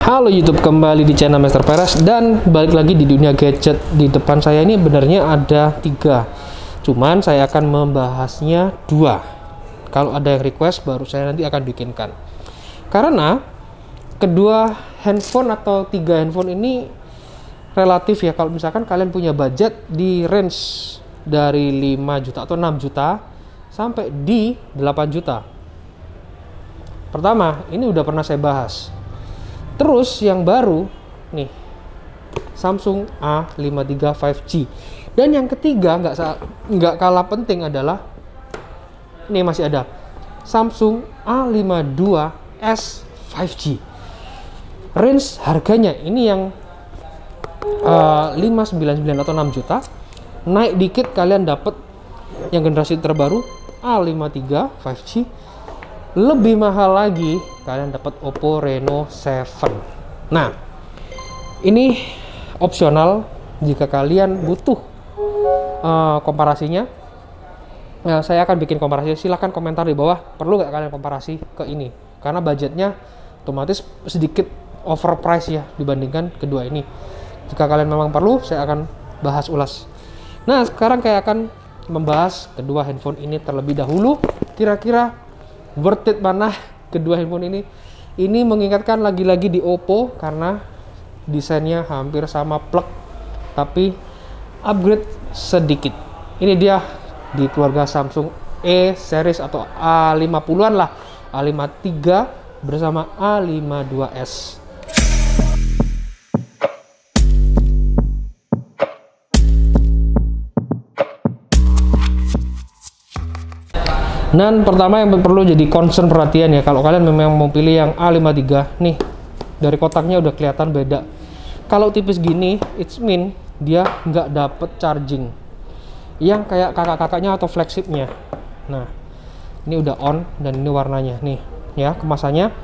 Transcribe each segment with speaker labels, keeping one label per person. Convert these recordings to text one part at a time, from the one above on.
Speaker 1: Halo YouTube, kembali di channel Master Peres dan balik lagi di dunia gadget. Di depan saya ini benarnya ada 3, cuman saya akan membahasnya 2. Kalau ada yang request baru saya nanti akan bikinkan, karena kedua handphone atau 3 handphone ini relatif ya. Kalau misalkan kalian punya budget di range dari 5 juta atau 6 juta sampai di 8 juta. Pertama, ini udah pernah saya bahas. Terus yang baru nih, Samsung A53 5G. Dan yang ketiga nggak kalah penting adalah ini masih ada Samsung A52s 5G. Range harganya ini yang 599 atau 6 juta. Naik dikit kalian dapat yang generasi terbaru A53 5G. Lebih mahal lagi kalian dapat Oppo Reno 7. Nah, ini opsional jika kalian butuh komparasinya. Nah, saya akan bikin komparasi. Silahkan komentar di bawah, perlu nggak kalian komparasi ke ini, karena budgetnya otomatis sedikit overprice ya dibandingkan kedua ini. Jika kalian memang perlu, saya akan bahas ulas. Nah, sekarang saya akan membahas kedua handphone ini terlebih dahulu. Kira-kira worth it mana kedua handphone ini? Ini mengingatkan lagi-lagi di Oppo karena desainnya hampir sama plug, tapi upgrade sedikit. Ini dia di keluarga Samsung E series atau A50-an lah, A53 bersama A52s. Dan pertama yang perlu jadi concern perhatian ya, kalau kalian memang mau pilih yang A53 nih, dari kotaknya udah kelihatan beda. Kalau tipis gini, it's mean dia nggak dapet charging yang kayak kakak-kakaknya atau flagshipnya. Nah, ini udah on dan ini warnanya nih ya, kemasannya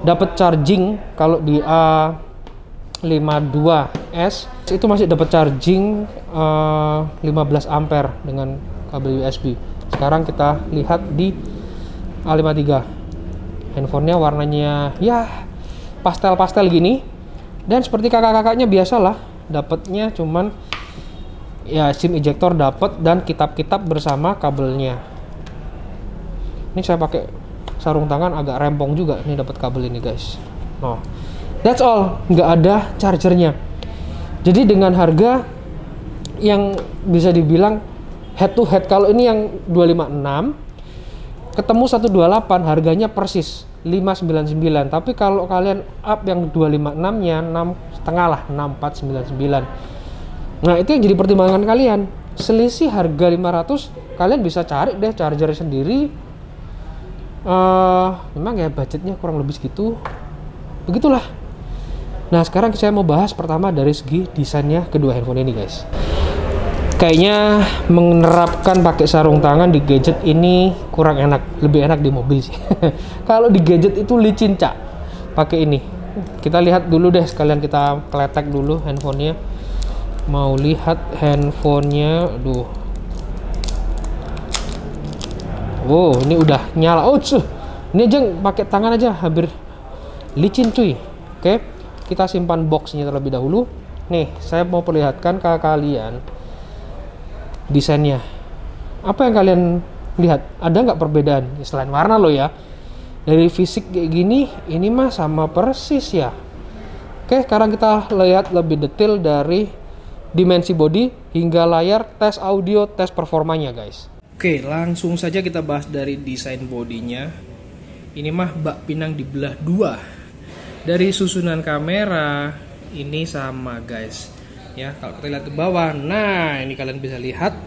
Speaker 1: dapet charging. Kalau di A52s itu masih dapat charging 15 ampere dengan kabel USB. Sekarang kita lihat di A53, handphonenya warnanya ya pastel-pastel gini, dan seperti kakak-kakaknya biasalah, dapatnya cuman ya SIM ejector dapat dan kitab-kitab bersama kabelnya. Ini saya pakai sarung tangan agak rempong juga, ini dapat kabel ini guys. No, that's all, nggak ada chargernya. Jadi dengan harga yang bisa dibilang head to head, kalau ini yang 256 ketemu 128 harganya persis 599, tapi kalau kalian up yang 256 nya 6,5 lah, 6499. Nah, itu yang jadi pertimbangan kalian. Selisih harga 500, kalian bisa cari deh charger sendiri. Memang ya budgetnya kurang lebih segitu, begitulah. Nah, sekarang saya mau bahas pertama dari segi desainnya kedua handphone ini guys. Kayaknya menerapkan pakai sarung tangan di gadget ini kurang enak, lebih enak di mobil sih. Kalau di gadget itu licin cak pakai ini. Kita lihat dulu deh, sekalian kita kletek dulu handphonenya. Mau lihat handphonenya, aduh. Wow, ini udah nyala. Oh, ini aja pakai tangan aja hampir licin cuy. Oke, kita simpan boxnya terlebih dahulu. Nih, saya mau perlihatkan ke kalian desainnya. Apa yang kalian lihat? Ada nggak perbedaan selain warna lo ya? Dari fisik kayak gini, ini mah sama persis ya. Oke, sekarang kita lihat lebih detail dari dimensi body hingga layar, tes audio, tes performanya guys. Oke, langsung saja kita bahas dari desain bodinya. Ini mah bak pinang dibelah 2. Dari susunan kamera ini sama guys. Ya, kalau kita lihat ke bawah, nah ini kalian bisa lihat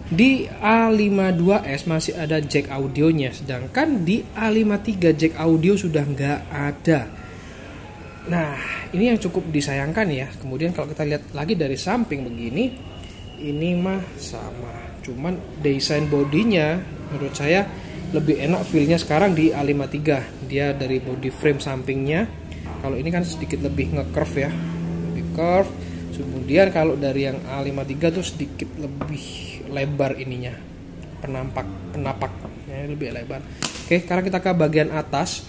Speaker 1: di A52s masih ada jack audionya, sedangkan di A53 jack audio sudah nggak ada. Nah, ini yang cukup disayangkan ya. Kemudian kalau kita lihat lagi dari samping begini, ini mah sama, cuman desain bodinya menurut saya lebih enak feelnya sekarang di A53. Dia dari body frame sampingnya, kalau ini kan sedikit lebih nge-curve ya, lebih curve. Kemudian kalau dari yang A53 tuh sedikit lebih lebar ininya, penapaknya lebih lebar. Oke, sekarang kita ke bagian atas.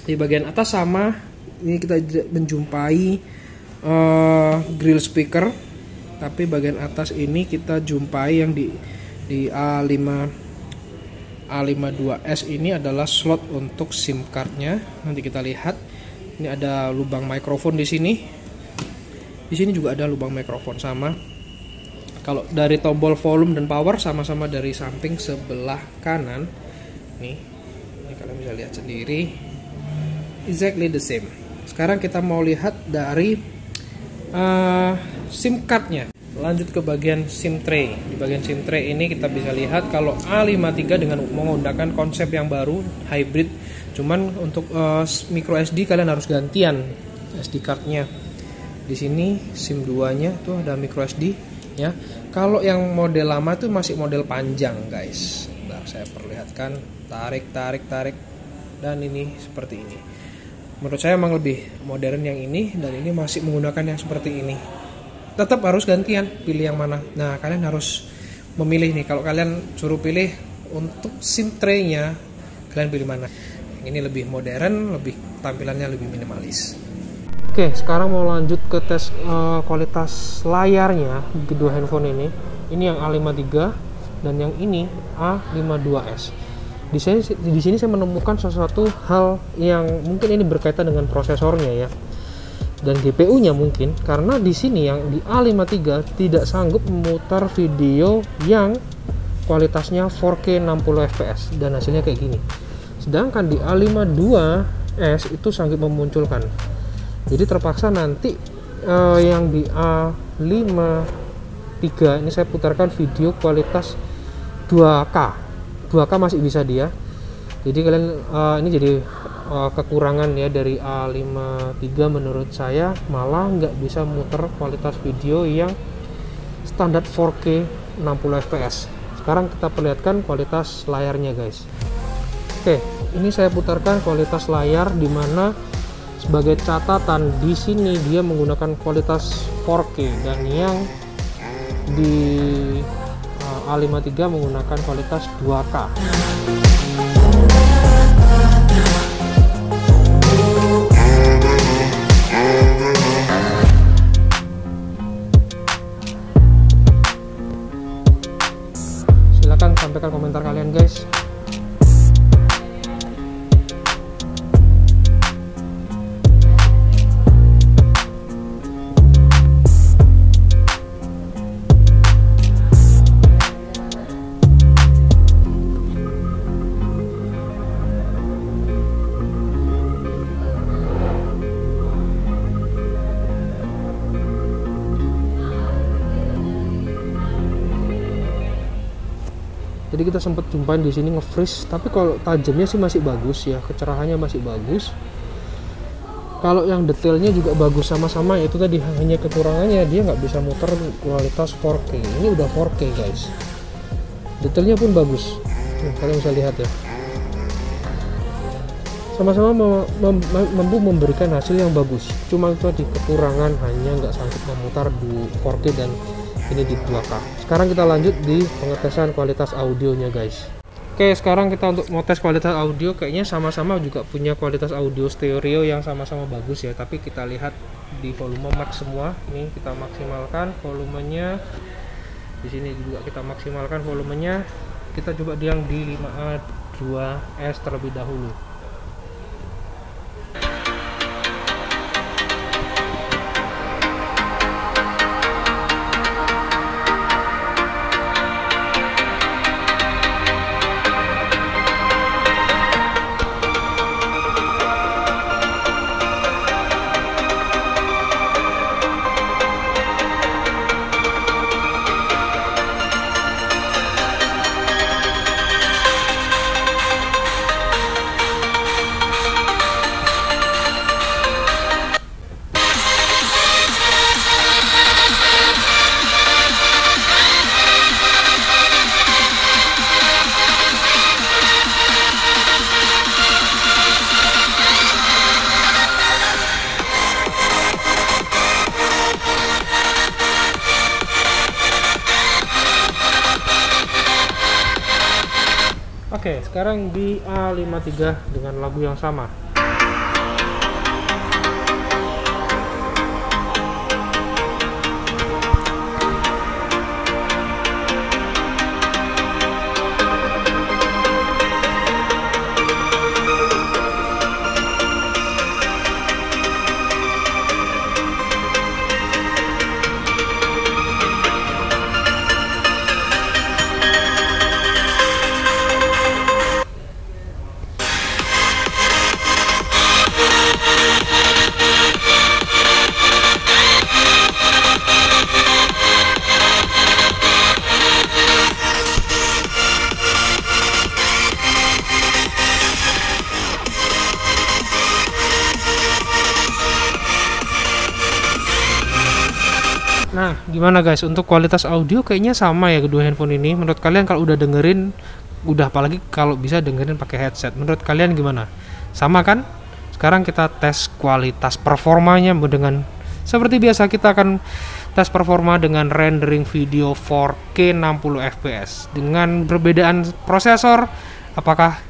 Speaker 1: Di bagian atas sama Ini kita menjumpai grill speaker, tapi bagian atas ini kita jumpai yang di A52s ini adalah slot untuk SIM cardnya. Nanti kita lihat, ini ada lubang mikrofon di sini. Di sini juga ada lubang mikrofon sama. Kalau dari tombol volume dan power sama-sama dari samping sebelah kanan. Nih, ini kalian bisa lihat sendiri, exactly the same. Sekarang kita mau lihat dari SIM cardnya. Lanjut ke bagian SIM tray. Di bagian SIM tray ini kita bisa lihat kalau A53 dengan menggunakan konsep yang baru, hybrid. Cuman untuk micro SD kalian harus gantian SD cardnya. Di sini SIM 2-nya tuh ada micro SD ya. Kalau yang model lama tuh masih model panjang, guys. Bentar, saya perlihatkan. Tarik. Dan ini seperti ini. Menurut saya emang lebih modern yang ini, dan ini masih menggunakan yang seperti ini. Tetap harus gantian, pilih yang mana. Nah, kalian harus memilih nih. Kalau kalian suruh pilih untuk SIM tray-nya, kalian pilih mana? Yang ini lebih modern, tampilannya lebih minimalis. Oke, sekarang mau lanjut ke tes kualitas layarnya kedua handphone ini. Ini yang A53 dan yang ini A52s. Di sini saya menemukan sesuatu hal yang mungkin ini berkaitan dengan prosesornya ya, dan GPU-nya mungkin, karena di sini yang di A53 tidak sanggup memutar video yang kualitasnya 4K 60 fps dan hasilnya kayak gini. Sedangkan di A52s itu sanggup memunculkan. Jadi terpaksa nanti yang di A53 ini saya putarkan video kualitas 2K masih bisa dia. Jadi kalian ini jadi kekurangan ya dari A53 menurut saya, malah nggak bisa muter kualitas video yang standar 4K 60 fps. Sekarang kita perlihatkan kualitas layarnya, guys. Oke, ini saya putarkan kualitas layar, dimana sebagai catatan di sini dia menggunakan kualitas 4K, dan yang di A53 menggunakan kualitas 2K. Silahkan sampaikan komentar kalian, guys. Jadi kita sempat jumpain di sini nge-freeze, tapi kalau tajamnya sih masih bagus ya, kecerahannya masih bagus. Kalau yang detailnya juga bagus sama-sama, itu tadi hanya kekurangannya dia nggak bisa muter kualitas 4K. Ini udah 4K, guys. Detailnya pun bagus. Kalian bisa lihat ya. Sama-sama mampu memberikan hasil yang bagus. Cuma itu di kekurangan, hanya nggak sanggup memutar di 4K dan ini di 2K. Sekarang kita lanjut di pengetesan kualitas audionya, guys. Oke, sekarang kita untuk mau tes kualitas audio. Kayaknya sama-sama juga punya kualitas audio stereo yang sama-sama bagus ya. Tapi kita lihat di volume max semua. Ini kita maksimalkan volumenya. Di sini juga kita maksimalkan volumenya. Kita coba yang di 5A2S terlebih dahulu. Oke, sekarang di A53 dengan lagu yang sama. Nah, gimana guys, untuk kualitas audio kayaknya sama ya kedua handphone ini. Menurut kalian kalau udah dengerin, udah apalagi kalau bisa dengerin pakai headset, menurut kalian gimana? Sama kan? Sekarang kita tes kualitas performanya dengan seperti biasa, kita akan tes performa dengan rendering video 4K 60 fps dengan perbedaan prosesor. Apakah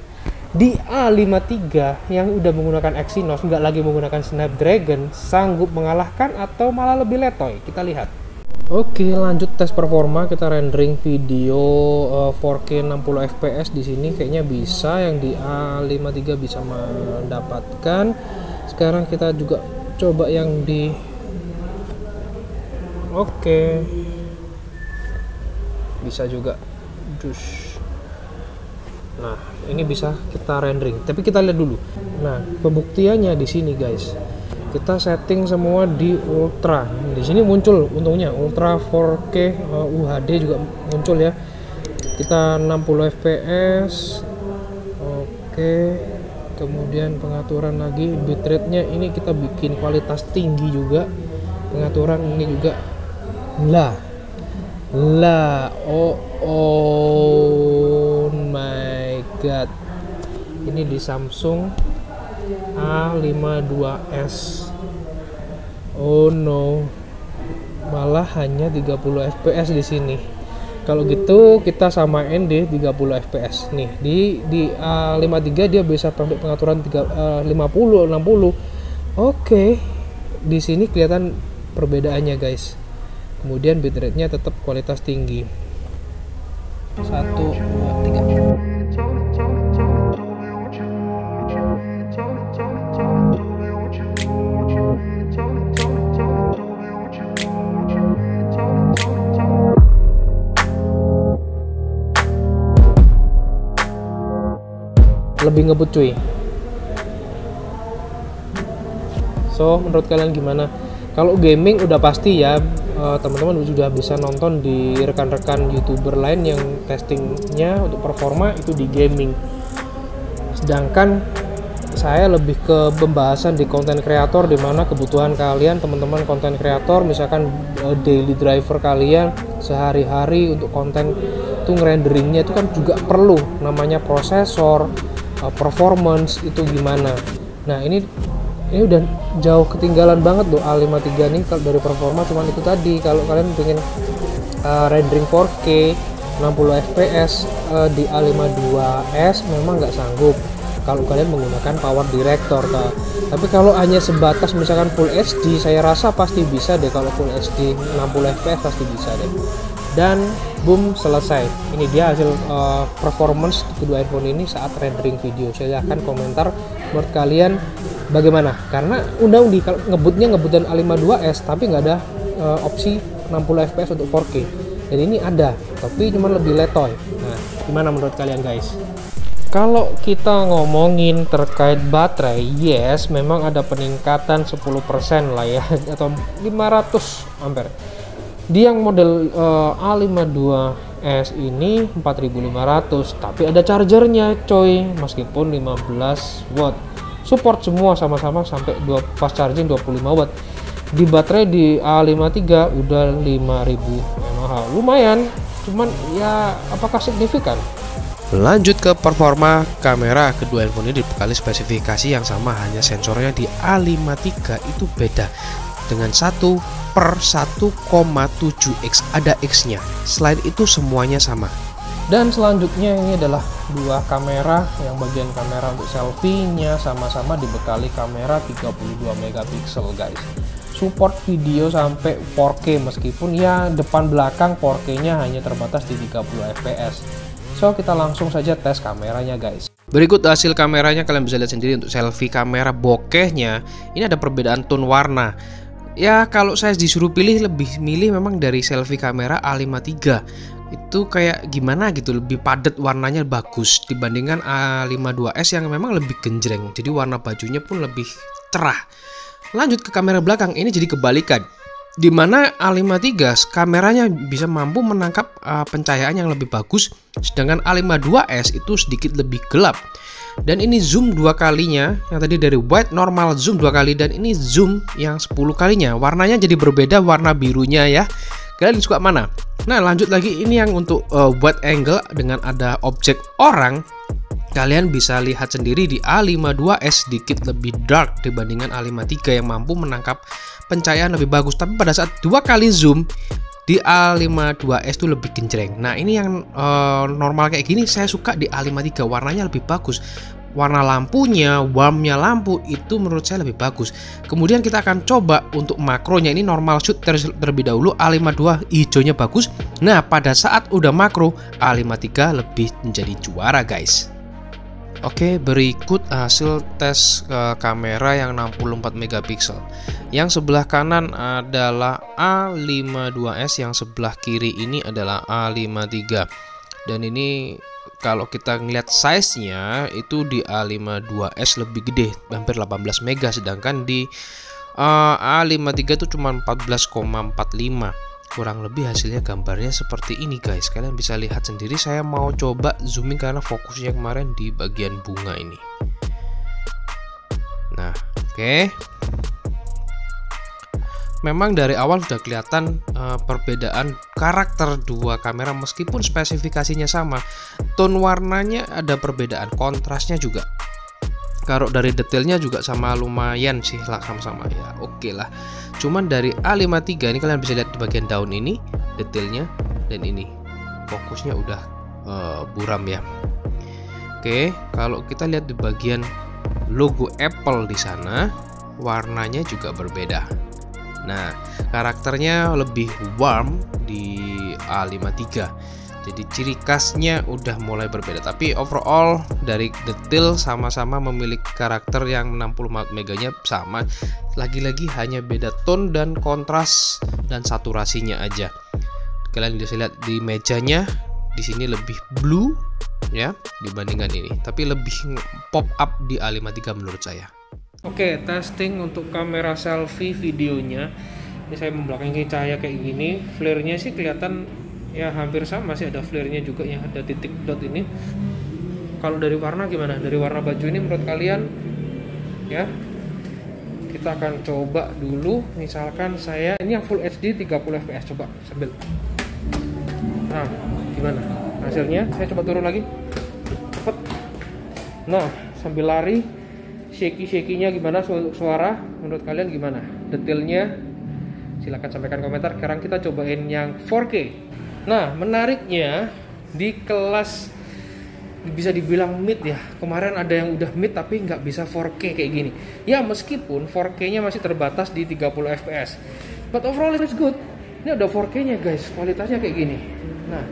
Speaker 1: di A53 yang udah menggunakan Exynos, nggak lagi menggunakan Snapdragon, sanggup mengalahkan atau malah lebih letoy? Kita lihat. Oke, lanjut tes performa. Kita rendering video 4K 60 fps di sini kayaknya bisa, yang di A53 bisa mendapatkan. Sekarang kita juga coba yang di Oke, bisa juga. Nah, ini bisa kita rendering. Tapi kita lihat dulu. Nah, pembuktiannya di sini guys. Kita setting semua di ultra. Di sini muncul untungnya ultra 4K UHD juga muncul ya. Kita 60 fps. Oke. Kemudian pengaturan lagi bitrate-nya ini kita bikin kualitas tinggi juga. Pengaturan ini juga oh my god, ini di Samsung A52s. Oh no, malah hanya 30 fps di sini. Kalau gitu kita samain di 30 fps nih. Di A53 dia bisa pakai pengaturan 50 60. Oke, di sini kelihatan perbedaannya guys. Kemudian bitrate-nya tetap kualitas tinggi. 1 2 3. Lebih ngebut cuy. So, menurut kalian gimana? Kalau gaming udah pasti ya, teman-teman sudah bisa nonton di rekan-rekan YouTuber lain yang testingnya untuk performa itu di gaming. Sedangkan saya lebih ke pembahasan di konten kreator, di mana kebutuhan kalian teman-teman konten kreator, misalkan daily driver kalian sehari-hari untuk konten itu renderingnya itu kan juga perlu namanya prosesor, performance itu gimana. Nah, ini udah jauh ketinggalan banget loh A53 nih kalau dari performa. Cuman itu tadi, kalau kalian pengen rendering 4K 60 fps di A52s memang nggak sanggup kalau kalian menggunakan power director. Tapi kalau hanya sebatas misalkan full HD, saya rasa pasti bisa deh. Kalau full HD 60 fps pasti bisa deh. Dan boom, selesai. Ini dia hasil performance kedua handphone ini saat rendering video. Silahkan komentar menurut kalian bagaimana, karena undi kalau ngebutan A52s tapi nggak ada opsi 60 fps untuk 4K, dan ini ada tapi cuma lebih letoy. Nah, gimana menurut kalian guys? Kalau kita ngomongin terkait baterai, yes memang ada peningkatan 10% lah ya, atau 500 ampere. Di yang model A52s ini 4500, tapi ada chargernya coy, meskipun 15 watt. Support semua sama-sama sampai fast charging 25 watt. Di baterai di A53 udah 5000 mAh. Lumayan, cuman ya apakah signifikan?
Speaker 2: Lanjut ke performa kamera, kedua handphone ini dibekali spesifikasi yang sama, hanya sensornya di A53 itu beda dengan 1/1,7x, ada X-nya. Selain itu semuanya sama.
Speaker 1: Dan selanjutnya ini adalah dua kamera, yang bagian kamera untuk selfie-nya sama-sama dibekali kamera 32 megapiksel guys. Support video sampai 4K, meskipun ya depan belakang 4K-nya hanya terbatas di 30 fps. So, kita langsung saja tes kameranya guys.
Speaker 2: Berikut hasil kameranya, kalian bisa lihat sendiri. Untuk selfie kamera bokehnya ini ada perbedaan tone warna. Ya kalau saya disuruh pilih, lebih milih memang dari selfie kamera A53. Itu kayak gimana gitu, lebih padat warnanya, bagus dibandingkan A52s yang memang lebih genjreng, jadi warna bajunya pun lebih cerah. Lanjut ke kamera belakang, ini jadi kebalikan. Di mana A53 kameranya bisa mampu menangkap pencahayaan yang lebih bagus, sedangkan A52s itu sedikit lebih gelap. Dan ini zoom 2 kalinya, yang tadi dari wide normal zoom 2 kali, dan ini zoom yang 10 kalinya. Warnanya jadi berbeda, warna birunya ya. Kalian suka mana? Nah, lanjut lagi, ini yang untuk wide angle dengan ada objek orang. Kalian bisa lihat sendiri di A52s sedikit lebih dark dibandingkan A53 yang mampu menangkap pencahayaan lebih bagus. Tapi pada saat 2 kali zoom di A52s itu lebih genjreng. Nah, ini yang normal kayak gini saya suka di A53, warnanya lebih bagus. Warna lampunya, warmnya lampu itu menurut saya lebih bagus. Kemudian kita akan coba untuk makronya, ini normal shoot terlebih dahulu. A52 hijaunya bagus. Nah, pada saat udah makro A53 lebih menjadi juara guys. Oke, berikut hasil tes kamera yang 64 megapiksel. Yang sebelah kanan adalah A52s, yang sebelah kiri ini adalah A53. Dan ini kalau kita ngeliat size-nya itu di A52s lebih gede, hampir 18 mega, sedangkan di A53 itu cuma 14,45. Kurang lebih hasilnya gambarnya seperti ini guys. Kalian bisa lihat sendiri. Saya mau coba zooming karena fokusnya kemarin di bagian bunga ini. Nah, oke. Memang dari awal sudah kelihatan perbedaan karakter dua kamera, meskipun spesifikasinya sama. Tone warnanya ada perbedaan, kontrasnya juga. Kalau dari detailnya juga sama, lumayan sih lah, sama-sama ya, oke lah. Cuman dari A53 ini kalian bisa lihat di bagian daun ini detailnya, dan ini fokusnya udah buram ya. Oke, kalau kita lihat di bagian logo Apple di sana, warnanya juga berbeda. Nah, karakternya lebih warm di A53. Jadi ciri khasnya udah mulai berbeda. Tapi overall dari detail sama-sama memiliki karakter yang 60 meganya sama. Lagi-lagi hanya beda tone dan kontras dan saturasinya aja. Kalian bisa lihat di mejanya, di sini lebih blue ya dibandingkan ini. Tapi lebih pop up di A53 menurut saya.
Speaker 1: Oke, testing untuk kamera selfie videonya. Ini saya membelakangi cahaya kayak gini. Flare-nya sih kelihatan ya hampir sama sih, ada flare-nya juga yang ada titik dot ini. Kalau dari warna gimana? Dari warna baju ini menurut kalian ya? Kita akan coba dulu, misalkan saya ini yang full HD 30 fps, coba sambil. Nah, gimana hasilnya? Saya coba turun lagi. Cepet. Nah, sambil lari, shaky-shaky-nya gimana suara? Menurut kalian gimana? Detailnya silahkan sampaikan komentar. Sekarang kita cobain yang 4K. Nah, menariknya di kelas bisa dibilang mid ya. Kemarin ada yang udah mid tapi nggak bisa 4K kayak gini. Ya, meskipun 4K-nya masih terbatas di 30 fps. But overall it's good. Ini ada 4K-nya guys, kualitasnya kayak gini. Nah,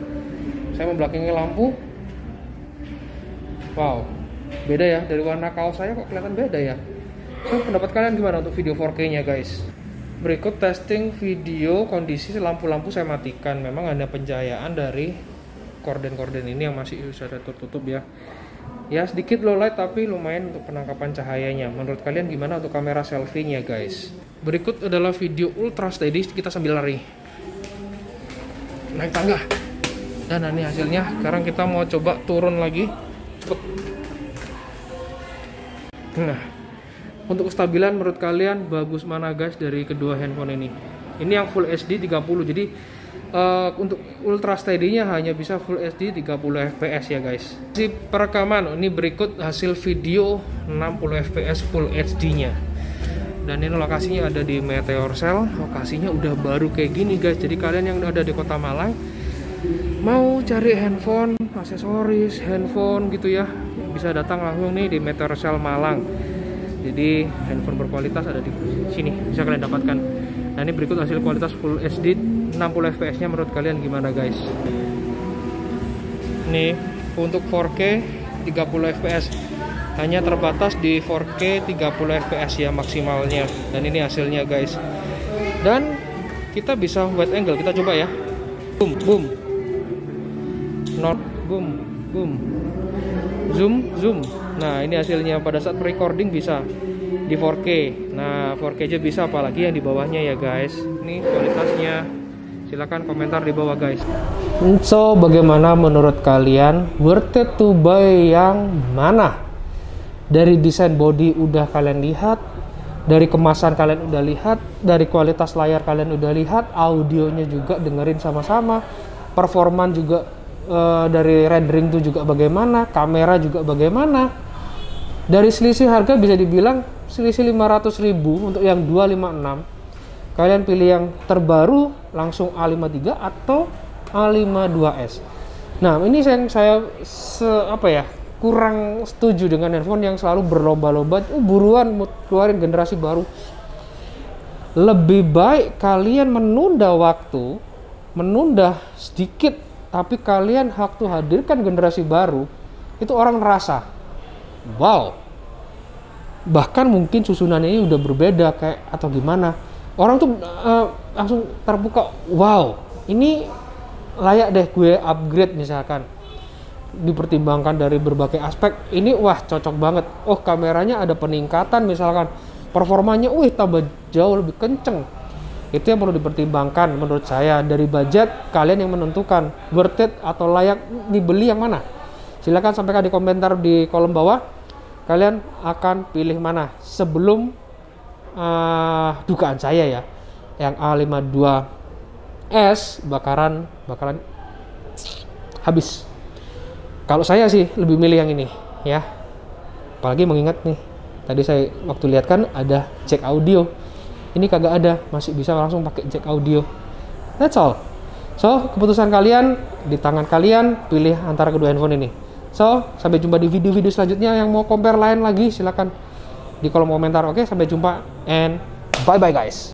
Speaker 1: saya membelakangi lampu. Wow, beda ya, dari warna kaos saya kok kelihatan beda ya. So, pendapat kalian gimana untuk video 4K-nya guys? Berikut testing video kondisi lampu-lampu saya matikan. Memang ada pencahayaan dari korden-korden ini yang masih sudah tertutup ya. Ya sedikit low light tapi lumayan untuk penangkapan cahayanya. Menurut kalian gimana untuk kamera selfie-nya guys? Berikut adalah video ultra steady, kita sambil lari naik tangga. Dan ini hasilnya. Sekarang kita mau coba turun lagi. Cepet. Nah, untuk kestabilan menurut kalian bagus mana guys dari kedua handphone ini? Ini yang full HD 30. Jadi untuk ultra steady-nya hanya bisa full HD 30 fps ya guys. Di perekaman ini berikut hasil video 60 fps full HD-nya. Dan ini lokasinya ada di Meteor Cell. Lokasinya udah baru kayak gini guys. Jadi kalian yang ada di Kota Malang mau cari handphone, aksesoris, handphone gitu ya, bisa datang langsung nih di Meteor Cell Malang. Jadi handphone berkualitas ada di sini, bisa kalian dapatkan. Nah, ini berikut hasil kualitas full HD 60 fps nya menurut kalian gimana guys? Nih untuk 4K 30 fps, hanya terbatas di 4K 30 fps ya maksimalnya. Dan ini hasilnya guys. Dan kita bisa wide angle, kita coba ya. Boom boom, not boom boom, zoom zoom. Nah, ini hasilnya pada saat recording bisa di 4K. Nah 4K aja bisa, apalagi yang di bawahnya ya guys. Ini kualitasnya, silahkan komentar di bawah guys. So bagaimana menurut kalian, worth it to buy yang mana? Dari desain body udah kalian lihat, dari kemasan kalian udah lihat, dari kualitas layar kalian udah lihat, audionya juga dengerin sama-sama, performan juga dari rendering tuh juga bagaimana, kamera juga bagaimana. Dari selisih harga bisa dibilang selisih 500.000 untuk yang 256. Kalian pilih yang terbaru langsung A53 atau A52s. Nah ini yang saya kurang setuju dengan handphone yang selalu berlomba-lomba buruan keluarin generasi baru. Lebih baik kalian menunda waktu, menunda sedikit, tapi kalian waktu hadirkan generasi baru, itu orang ngerasa wow, bahkan mungkin susunannya ini udah berbeda kayak atau gimana, orang tuh langsung terbuka, wow ini layak deh gue upgrade misalkan. Dipertimbangkan dari berbagai aspek, ini wah cocok banget, oh kameranya ada peningkatan misalkan, performanya tambah jauh lebih kenceng. Itu yang perlu dipertimbangkan menurut saya. Dari budget kalian yang menentukan worth it atau layak dibeli yang mana. Silahkan sampaikan di komentar di kolom bawah, kalian akan pilih mana sebelum dugaan saya ya, yang A52s bakaran habis. Kalau saya sih lebih milih yang ini ya, apalagi mengingat nih tadi saya waktu lihat kan ada jack audio, ini kagak ada, masih bisa langsung pakai jack audio. That's all. So keputusan kalian di tangan kalian, pilih antara kedua handphone ini. So sampai jumpa di video-video selanjutnya. Yang mau compare lain lagi silakan di kolom komentar. Oke, sampai jumpa and bye bye guys.